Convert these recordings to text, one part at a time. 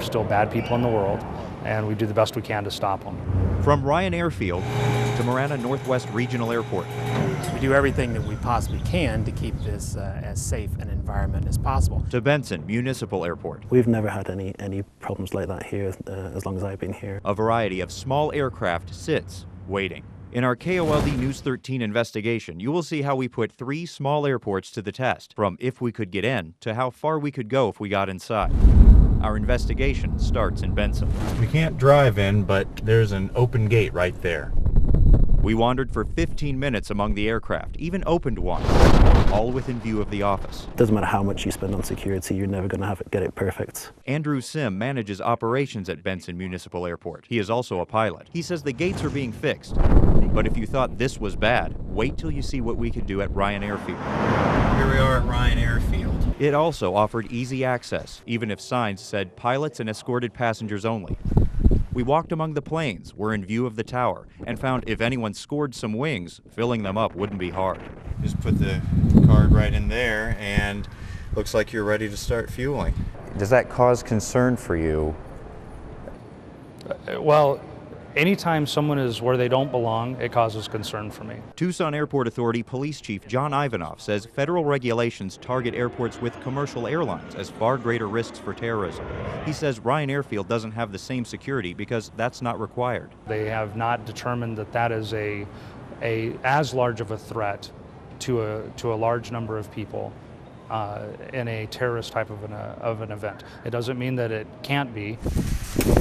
are still bad people in the world, and we do the best we can to stop them. From Ryan Airfield to Marana Northwest Regional Airport. We do everything that we possibly can to keep this as safe an environment as possible. To Benson Municipal Airport. We've never had any problems like that here as long as I've been here. A variety of small aircraft sits, waiting. In our KOLD News 13 investigation, you will see how we put 3 small airports to the test, from if we could get in to how far we could go if we got inside. Our investigation starts in Benson. We can't drive in, but there's an open gate right there. We wandered for 15 minutes among the aircraft, even opened one, all within view of the office. Doesn't matter how much you spend on security, you're never going to get it perfect. Andrew Sim manages operations at Benson Municipal Airport. He is also a pilot. He says the gates are being fixed. But if you thought this was bad, wait till you see what we could do at Ryan Airfield. Here we are at Ryan Airfield. It also offered easy access, even if signs said pilots and escorted passengers only. We walked among the planes, were in view of the tower, and found if anyone scored some wings, filling them up wouldn't be hard. Just put the card right in there, and looks like you're ready to start fueling. Does that cause concern for you? Well, anytime someone is where they don't belong, it causes concern for me. Tucson Airport Authority Police Chief John Ivanoff says federal regulations target airports with commercial airlines as far greater risks for terrorism. He says Ryan Airfield doesn't have the same security because that's not required. They have not determined that that is as large of a threat to a large number of people in a terrorist type of an event. It doesn't mean that it can't be.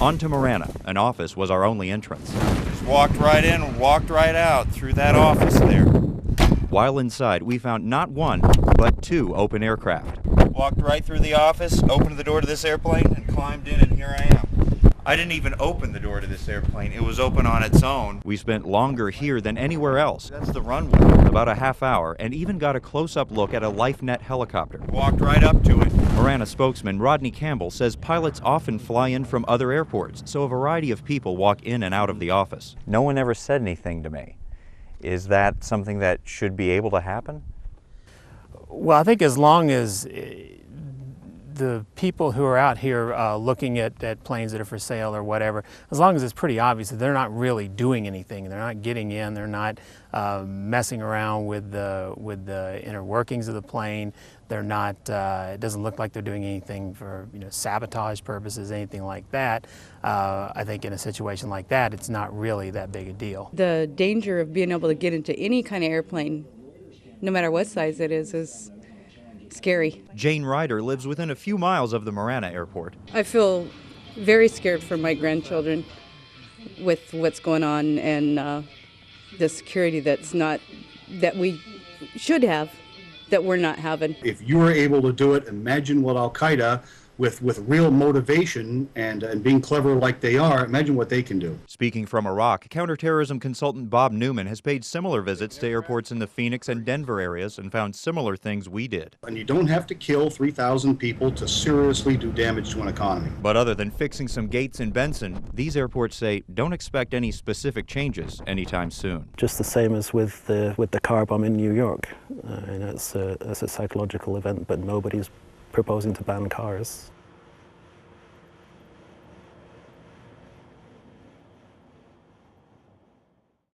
On to Marana. An office was our only entrance. Just walked right in, walked right out through that office there. While inside, we found not 1, but 2 open aircraft. Walked right through the office, opened the door to this airplane, and climbed in, and here I am. I didn't even open the door to this airplane. It was open on its own. We spent longer here than anywhere else. That's the runway. About a half hour, and even got a close-up look at a LifeNet helicopter. Walked right up to it. Marana spokesman Rodney Campbell says pilots often fly in from other airports, so a variety of people walk in and out of the office. No one ever said anything to me. Is that something that should be able to happen? Well, I think as long as the people who are out here looking at planes that are for sale or whatever, as long as it's pretty obvious that they're not really doing anything, they're not getting in, they're not messing around with the inner workings of the plane, they're not, it doesn't look like they're doing anything for sabotage purposes, anything like that. I think in a situation like that, it's not really that big a deal. The danger of being able to get into any kind of airplane, no matter what size it is scary. Jane Ryder lives within a few miles of the Marana airport. I feel very scared for my grandchildren with what's going on and the security that we should have, that we're not having. If you were able to do it, imagine what Al-Qaeda, with real motivation and being clever like they are, imagine what they can do. Speaking from Iraq, counterterrorism consultant Bob Newman has paid similar visits to airports in the Phoenix and Denver areas and found similar things we did. And you don't have to kill 3,000 people to seriously do damage to an economy. But other than fixing some gates in Benson, these airports say don't expect any specific changes anytime soon. Just the same as with the car bomb in New York. It's a psychological event, but nobody's proposing to ban cars.